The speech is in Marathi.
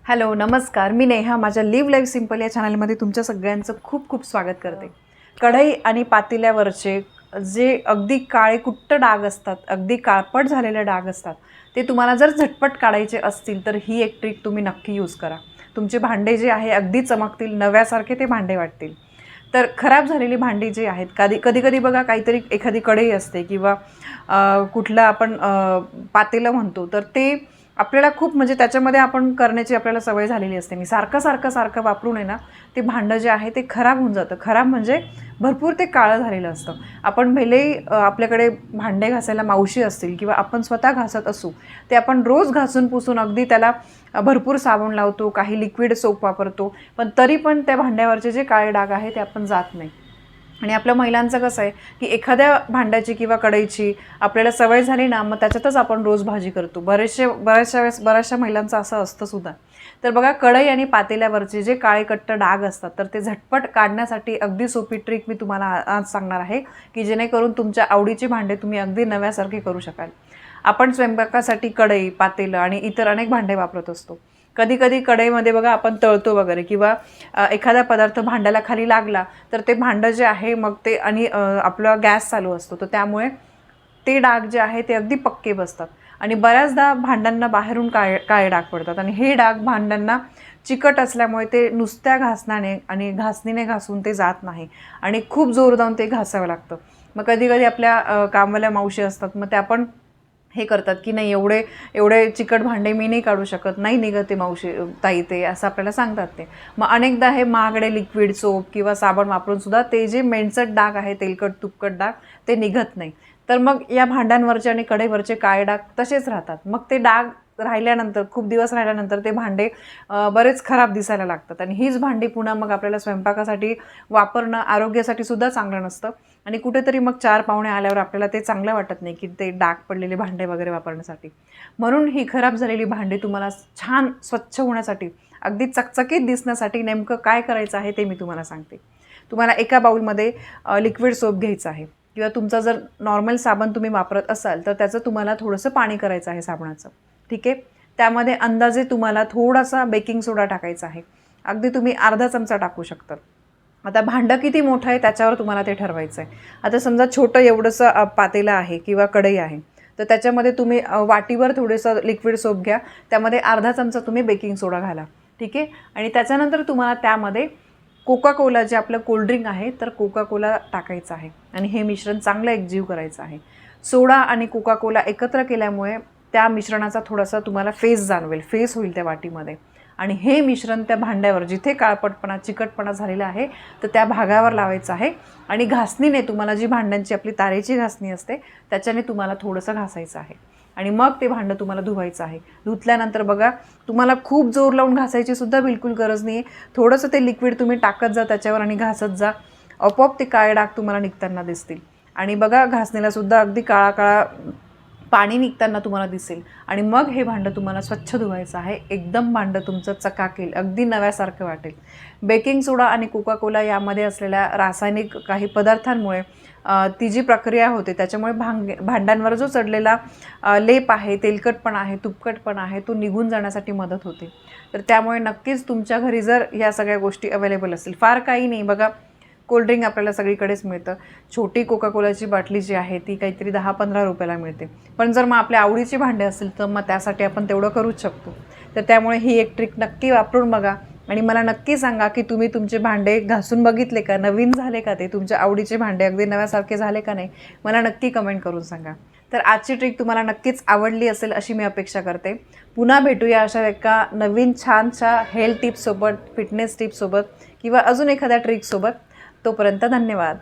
हॅलो नमस्कार, मी नेहा माझ्या लिव्ह लाईफ सिंपल या चॅनलमध्ये तुमच्या सगळ्यांचं खूप खूप स्वागत करते। कढई आणि पातेल्यावरचे जे अगदी काळे कुट्ट डाग असतात, अगदी काळपट झालेले डाग असतात, ते तुम्हाला जर झटपट काढायचे असतील तर ही एक ट्रिक तुम्ही नक्की यूज करा। तुमचे भांडे जे आहे अगदी चमकतील, नव्यासारखे ते भांडे वाटतील। तर खराब झालेली भांडी जी आहेत, कधी कधी बघा काहीतरी एखादी कढई असते किंवा कुठलं आपण पातेलं म्हणतो, तर ते आपल्याला खूप म्हणजे त्याच्यामध्ये आपण करण्याची आपल्याला सवय झालेली असते। मी सारखं वापरून आहे ना, ते भांडं जे आहे ते खराब होऊन जातं। खराब म्हणजे भरपूर ते काळं झालेलं असतं। आपण भलेही आपल्याकडे भांडे घासायला मावशी असतील किंवा आपण स्वतः घासत असू, ते आपण रोज घासून पुसून अगदी त्याला भरपूर साबण लावतो, काही लिक्विड सोप वापरतो, पण तरी पण त्या भांड्यावरचे जे काळे डाग आहे ते आपण जात नाही। आणि आपल्या महिलांचं कसं आहे की एखाद्या भांड्याची किंवा कढईची आपल्याला सवय झाली ना, मग त्याच्यातच आपण रोज भाजी करतो। बऱ्याचशा महिलांचं असं असतं सुद्धा। तर बघा, कढई आणि पातेल्यावरचे जे काळे कट्ट डाग असतात, तर ते झटपट काढण्यासाठी अगदी सोपी ट्रिक मी तुम्हाला आज सांगणार आहे, की जेणेकरून तुमच्या आवडीची भांडे तुम्ही अगदी नव्यासारखे करू शकाल। आपण स्वयंपाकासाठी कढई, पातेलं आणि इतर अनेक भांडे वापरत असतो। कधी कधी कढईमध्ये बघा आपण तळतो वगैरे, किंवा एखादा पदार्थ भांड्याला खाली लागला तर ते भांडं जे आहे मग ते आणि आपला गॅस चालू असतो, तर त्यामुळे ते डाग जे आहे ते अगदी पक्के बसतात आणि बऱ्याचदा भांड्यांना बाहेरून काळे डाग पडतात आणि हे डाग भांड्यांना चिकट असल्यामुळे ते नुसत्या घासण्याने आणि घासणीने घासून ते जात नाही आणि खूप जोर देऊन ते घासावं लागतं। मग कधी कधी आपल्या कामवाल्या मावशी असतात, मग त्या पण हे करतात की नाही, एवढे चिकट भांडे मी नाही काढू शकत, नाही निघत ते मावशी ताई, ते असं आपल्याला सांगतात ते। मग अनेकदा हे महागडे लिक्विड सोप किंवा साबण वापरून सुद्धा ते जे मेणचट डाग आहे, तेलकट तुपकट डाग, ते निघत नाही। तर मग या भांड्यांवरचे आणि कढईवरचे काळे डाग तसेच राहतात। मग ते डाग राहिल्यानंतर, खूप दिवस राहिल्यानंतर ते भांडे बरेच खराब दिसायला लागतात आणि हीच भांडी पुन्हा मग आपल्याला स्वयंपाकासाठी वापरणं आरोग्यासाठी सुद्धा चांगलं नसतं आणि कुठेतरी मग 4 पाहुणे आल्यावर आपल्याला ते चांगलं वाटत नाही की ते डाग पडलेले भांडे वगैरे वापरण्यासाठी। म्हणून ही खराब झालेली भांडी तुम्हाला छान स्वच्छ होण्यासाठी, अगदी चकचकीत दिसण्यासाठी नेमकं काय करायचं आहे ते मी तुम्हाला सांगते। तुम्हाला एका बाउलमध्ये लिक्विड सोप घ्यायचं आहे, किंवा तुमचा जर नॉर्मल साबण तुम्ही वापरत असाल तर त्याचं तुम्हाला थोडंसं पाणी करायचं आहे साबणाचं, ठीक आहे। त्यामध्ये अंदाजे तुम्हाला थोडासा बेकिंग सोडा टाकायचा आहे, अगदी तुम्ही अर्धा चमचा टाकू शकता। आता भांडं किती मोठं आहे त्याच्यावर तुम्हाला ते ठरवायचं आहे। आता समजा छोटं एवढंसं पातेलं आहे किंवा कढई आहे, तर त्याच्यामध्ये तुम्ही वाटीवर थोडंसं लिक्विड सोप घ्या, त्यामध्ये अर्धा चमचा तुम्ही बेकिंग सोडा घाला, ठीक आहे। आणि त्याच्यानंतर तुम्हाला त्यामध्ये कोका कोला, जे आपलं कोल्ड्रिंक आहे, तर कोका कोला टाकायचं आहे आणि हे मिश्रण चांगलं एकजीव करायचं आहे। सोडा आणि कोका कोला एकत्र केल्यामुळे त्या मिश्रणाचा थोडासा तुम्हाला फेस जाणवेल, फेस होईल त्या वाटीमध्ये, आणि हे मिश्रण त्या भांड्यावर जिथे काळपटपणा, चिकटपणा झालेला आहे, तर त्या भागावर लावायचं आहे आणि घासणीने तुम्हाला जी भांड्यांची आपली तारेची घासणी असते त्याच्याने तुम्हाला थोडंसं घासायचं आहे आणि मग ते भांडं तुम्हाला धुवायचं आहे। धुतल्यानंतर बघा, तुम्हाला खूप जोर लावून घासायची सुद्धा बिलकुल गरज नाही आहे। थोडंसं ते लिक्विड तुम्ही टाकत जा त्याच्यावर आणि घासत जा, आपोआप ते काळे डाग तुम्हाला निघताना दिसतील। आणि बघा, घासणीला सुद्धा अगदी काळा काळा पाणी निघताना तुम्हाला दिसेल आणि मग हे भांडं तुम्हाला स्वच्छ धुवायचं आहे। एकदम भांडं तुमचं चकाकेल, अगदी नव्यासारखं वाटेल। बेकिंग सोडा आणि कोका कोला यामध्ये असलेल्या रासायनिक काही पदार्थांमुळे ती जी प्रक्रिया होते त्याच्यामुळे भांड्यांवर जो चढलेला लेप आहे, तेलकटपणा आहे, तुपकटपणा आहे, तो निघून जाण्यासाठी मदत होते। तर त्यामुळे नक्कीच तुमच्या घरी जर या सगळ्या गोष्टी अवेलेबल असतील, फार काही नाही बघा, कोल्ड्रिंक आपल्याला सगळीकडेच मिळतं। छोटी कोका कोलाची बाटली जी आहे ती काहीतरी 10-15 रुपयाला मिळते, पण जर मग आपल्या आवडीची भांडे असतील तर मग त्यासाठी आपण तेवढं करूच शकतो। तर त्यामुळे ही एक ट्रिक नक्की वापरून बघा आणि मला नक्की सांगा की तुम्ही तुमचे भांडे घासून बघितले का, नवीन झाले का, ते तुमच्या आवडीचे भांडे अगदी नव्यासारखे झाले का नाही, मला नक्की कमेंट करून सांगा। तर आजची ट्रिक तुम्हाला नक्कीच आवडली असेल अशी मी अपेक्षा करते। पुन्हा भेटूया अशा एका नवीन छानशा हेल्थ टिप्ससोबत, फिटनेस टिप्ससोबत किंवा अजून एखाद्या ट्रिकसोबत। तोपर्यंत धन्यवाद।